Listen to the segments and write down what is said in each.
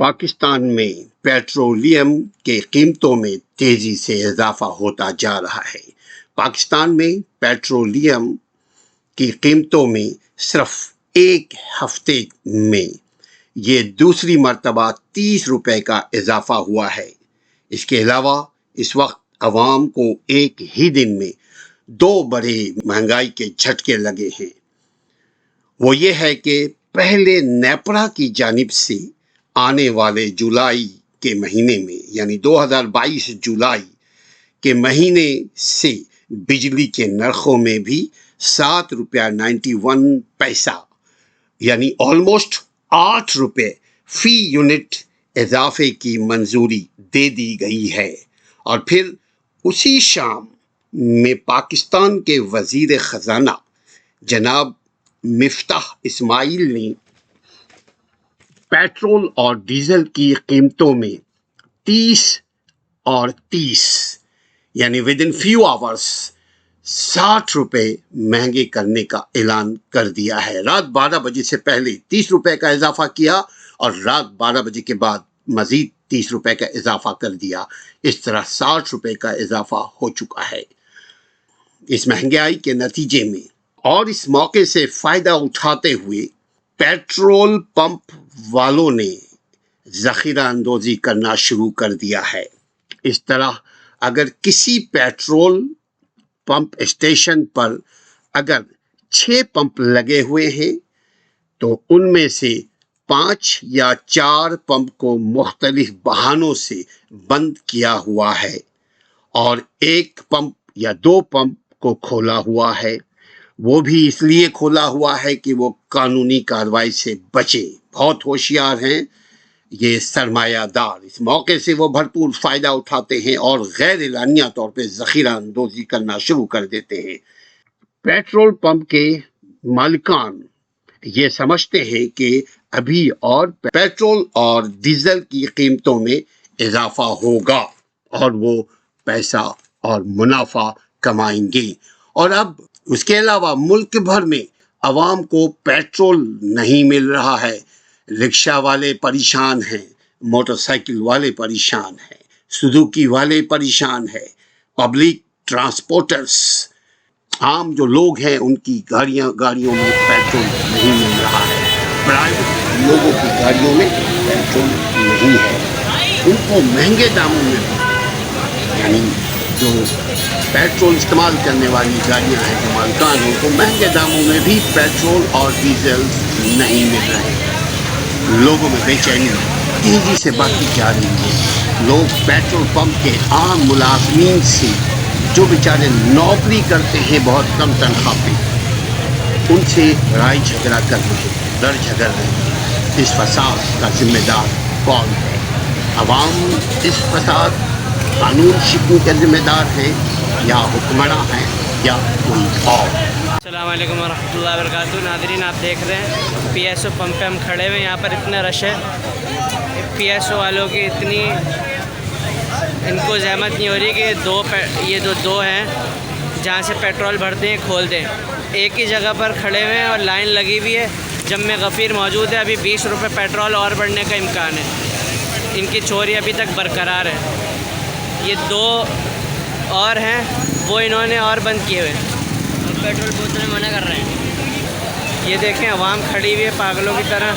पाकिस्तान में पेट्रोलियम के कीमतों में तेजी से इजाफा होता जा रहा है। पाकिस्तान में पेट्रोलियम की कीमतों में सिर्फ एक हफ्ते में ये दूसरी मर्तबा 30 रुपए का इजाफा हुआ है। इसके अलावा इस वक्त अवाम को एक ही दिन में दो बड़े महंगाई के झटके लगे हैं। वो ये है कि पहले नेपरा की जानिब से आने वाले जुलाई के महीने में यानी 2022 जुलाई के महीने से बिजली के नरखों में भी 7 रुपया 91 पैसा यानी ऑलमोस्ट 8 रुपए फी यूनिट इजाफे की मंजूरी दे दी गई है। और फिर उसी शाम में पाकिस्तान के वजीर खजाना जनाब मिफ्ताह इस्माइल ने पेट्रोल और डीजल की कीमतों में 30 और 30 यानी विद इन फ्यू आवर्स 60 रुपए महंगे करने का ऐलान कर दिया है। रात 12 बजे से पहले 30 रुपए का इजाफा किया और रात 12 बजे के बाद मजीद 30 रुपए का इजाफा कर दिया। इस तरह 60 रुपए का इजाफा हो चुका है। इस महंगाई के नतीजे में और इस मौके से फायदा उठाते हुए पेट्रोल पंप वालों ने जखीरा अंदोजी करना शुरू कर दिया है। इस तरह अगर किसी पेट्रोल पंप स्टेशन पर अगर 6 पंप लगे हुए हैं तो उनमें से 5 या 4 पंप को मुख्तलिफ बहानों से बंद किया हुआ है और 1 पंप या 2 पंप को खोला हुआ है। वो भी इसलिए खोला हुआ है कि वो कानूनी कार्रवाई से बचे। बहुत होशियार हैं ये सरमायादार। इस मौके से वो भरपूर फायदा उठाते हैं और गैर एलानिया तौर पे जखीरा अंदोजी करना शुरू कर देते हैं। पेट्रोल पंप के मालिकान ये समझते हैं कि अभी और पेट्रोल और डीजल की कीमतों में इजाफा होगा और वो पैसा और मुनाफा कमाएंगे। और अब उसके अलावा मुल्क भर में अवाम को पेट्रोल नहीं मिल रहा है। रिक्शा वाले परेशान हैं, मोटरसाइकिल वाले परेशान हैं, सुजुकी वाले परेशान हैं, पब्लिक ट्रांसपोर्टर्स आम जो लोग हैं उनकी गाड़ियों में पेट्रोल नहीं मिल रहा है। प्राइवेट लोगों की गाड़ियों में पेट्रोल नहीं है। उनको महंगे दामों में यानी जो पेट्रोल इस्तेमाल करने वाली गाड़ियां हैं जो मालिकान हैं उनको महंगे दामों में भी पेट्रोल और डीजल नहीं मिल रहे। लोगों में बेचैनी तेजी से बढ़ती जा रही है। लोग पेट्रोल पंप के आम मुलाजमीन से जो बेचारे नौकरी करते हैं बहुत कम तनख्वाह पे उनसे लड़ाई झगड़ा कर रहे हैं, लड़ झगड़ रहे हैं। इस फसाद का जिम्मेदार कौन है? अवाम इस फसाद कानून शिकनी के जिम्मेदार है या हुक्मरान है या कोई और? अस्सलाम वालेकुम वरहमतुल्लाहि वबरकातुहू। नाज़रीन आप देख रहे हैं पीएसओ पंप पे हम खड़े हुए। यहाँ पर इतना रश है, पीएसओ वालों की इतनी इनको जहमत नहीं हो रही कि ये दो हैं जहाँ से पेट्रोल भरते हैं खोल दें। एक ही जगह पर खड़े हुए हैं और लाइन लगी हुई है। जम्मे गफ़ीर मौजूद है। अभी 20 रुपये पेट्रोल और बढ़ने का इम्कान है। इनकी चोरी अभी तक बरकरार है। ये 2 और हैं वो इन्होंने और बंद किए हुए हैं। पेट्रोल बोतलें मना कर रहे हैं। ये देखें अवाम खड़ी हुई है पागलों की तरह।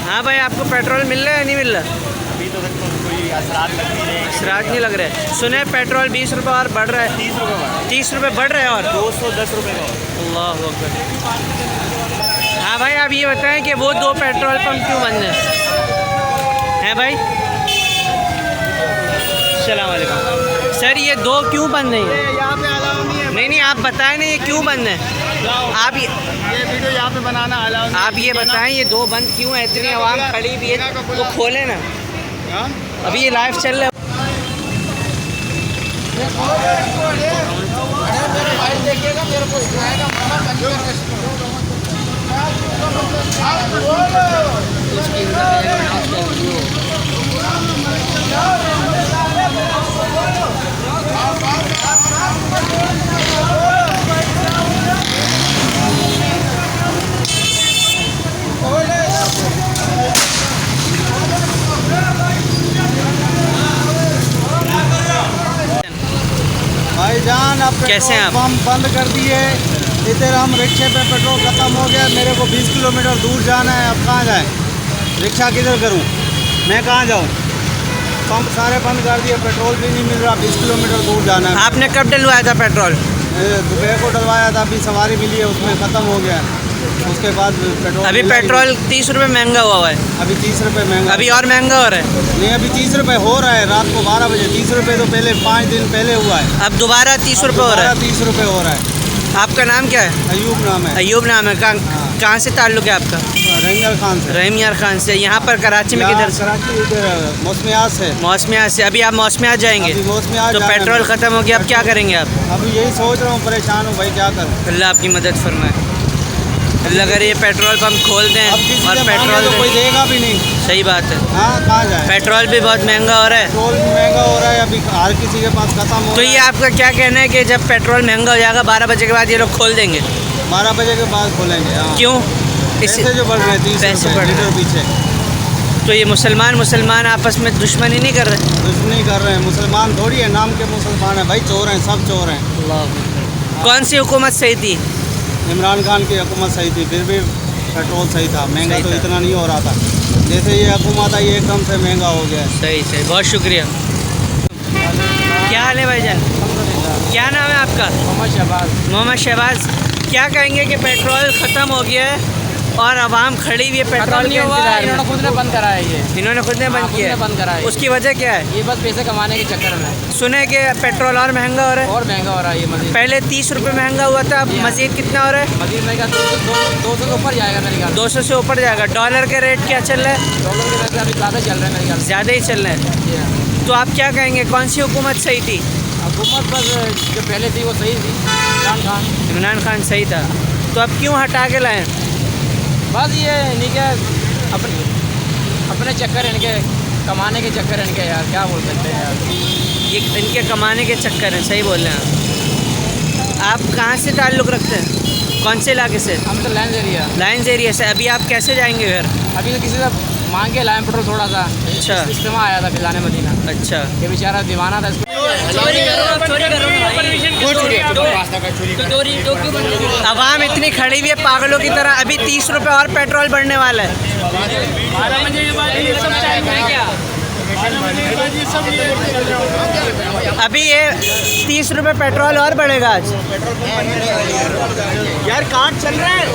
हाँ भाई आपको पेट्रोल मिल रहा है या नहीं मिल रहा? अभी तो कोई असरात नहीं लग रहा है। सुने पेट्रोल 20 रुपये और बढ़ रहा है। 30 रुपये बढ़ रहा है और 210 रुपये का। अल्लाह अकबर। हाँ भाई आप ये बताएं कि वो 2 पेट्रोल पंप क्यों बंद हैं भाई? अस्सलाम वालेकुम सर, ये 2 क्यों बंद नहीं है? यहाँ पे अलाउ नहीं है। नहीं आप बताएं ना ये क्यों बंद है? आप ये वीडियो यहाँ पे बनाना अलाउ नहीं। आप ये बताएं ये 2 बंद क्यों है? इतनी आवाम खड़ी भी है तो खोले ना। अभी ये लाइव चल रहा है। देखिएगा मेरे को सिखाएगा। भाईजान अब कैसे हैं आप? पंप बंद कर दिए। इधर हम रिक्शे पे पेट्रोल ख़त्म हो गया, मेरे को 20 किलोमीटर दूर जाना है। अब कहाँ जाए? रिक्शा किधर करूँ? मैं कहाँ जाऊँ? पंप सारे बंद कर दिए, पेट्रोल भी नहीं मिल रहा। 20 किलोमीटर दूर जाना है। आपने कब डलवाया था पेट्रोल? दोपहर को डलवाया था, अभी सवारी मिली है, उसमें ख़त्म हो गया। उसके बाद पेट्रोल अभी मिला ही पेट्रोल 30 रुपये महंगा हुआ है। नहीं। अभी 30 रुपये महंगा। अभी और महंगा हो रहा है। नहीं, अभी 30 रुपये हो रहा है। रात को 12 बजे 30 रुपये तो पहले 5 दिन पहले हुआ है। अब दोबारा 30 रुपये हो रहा है। 30 रुपये हो रहा है। आपका नाम क्या है? अयूब नाम है। अयूब नाम है। हाँ। कहाँ से ताल्लुक़ है आपका? रहीम खान से। रहीम यार खान से। यहाँ पर कराची में किधर से? कराची इधर मौसमियात से। मौसमिया से। अभी आप मौसमिया जाएंगे अभी मौसमियात तो जाना है। पेट्रोल ख़त्म हो गया, अब क्या करेंगे आप? अभी यही सोच रहा हूँ, परेशान हूँ भाई, क्या करूँ। अल्लाह आपकी मदद फरमाए। अल्लाह अगर ये पेट्रोल पंप खोल दें अब किसी और से मांगे पेट्रोल तो कोई दें। देगा भी नहीं। सही बात है। हाँ, कहाँ जाए? पेट्रोल भी बहुत महंगा हो रहा है। पेट्रोल भी महंगा हो रहा है, अभी हर किसी के पास खत्म हो तो रहा ये है। आपका क्या कहना है कि जब पेट्रोल महंगा हो जाएगा 12 बजे के बाद ये लोग खोल देंगे? 12 बजे के बाद खोलेंगे। हाँ। क्यों? पैसे जो बढ़ रहे हैं 30 पैसे रुपये बढ़ रहे लीटर हैं। पीछे। तो ये मुसलमान आपस में दुश्मनी नहीं कर रहे? दुश्मनी कर रहे हैं। मुसलमान थोड़ी है, नाम के मुसलमान है भाई, चोर हैं, सब चोर हैं। कौन सी हुकूमत सही थी? इमरान खान की हुकूमत सही थी, फिर भी पेट्रोल सही था। महंगा सही तो था। इतना नहीं हो रहा था। जैसे ये हुकूमत आई एकदम से महंगा हो गया है। सही सही, बहुत शुक्रिया। क्या हाल है भाईजान? क्या नाम है आपका? मोहम्मद शहबाज। मोहम्मद शहबाज। क्या कहेंगे कि पेट्रोल ख़त्म हो गया है और आवाम खड़ी हुई है पेट्रोल के इंतजार इन्होंने में? खुद ने बंद करा है ये। इन्होंने खुद ने बंद खुद किया ने है। बंद करा है। उसकी वजह क्या है? ये बस पैसे कमाने के चक्कर में सुने कि पेट्रोल और महंगा हो रहा है। और महंगा हो रहा है ये मजीद। पहले 30 रुपये महंगा हुआ था, अब मज़ीद कितना हो रहा है? मजीद महंगा 200 के ऊपर जाएगा मेरे ख्याल 200 से ऊपर जाएगा। डॉलर का रेट क्या चल रहा है? डॉलर के वैसे अभी ज़्यादा चल रहा है मेरे ख्याल ज़्यादा ही चल रहा है। तो आप क्या कहेंगे, कौन सी हुकूमत सही थी? हुकूमत बस जो पहले थी वो सही थी, इमरान खान। इमरान खान सही था, तो अब क्यों हटा के लाएं? बस ये इनके अपने चक्कर, इनके कमाने के चक्कर इनके, यार क्या बोल सकते हैं यार। ये इनके कमाने के चक्कर हैं। सही बोल रहे हैं आप। कहाँ से ताल्लुक़ रखते हैं? कौन से इलाके से? हम तो लाइन एरिया। लाइन्स एरिया से। अभी आप कैसे जाएंगे घर? अभी तो किसी से मांग के लाए पेट्रोल थोड़ा सा। अच्छा। इस्तेमाल आया था फिजाने मदीना। अच्छा। ये बेचारा दीवाना था इसको। आवाम इतनी खड़ी हुई है पागलों की तरह। अभी 30 रुपये और पेट्रोल बढ़ने वाला है। अभी ये 30 रुपये पेट्रोल और बढ़ेगा आज। यार कार्ड चल रहा है।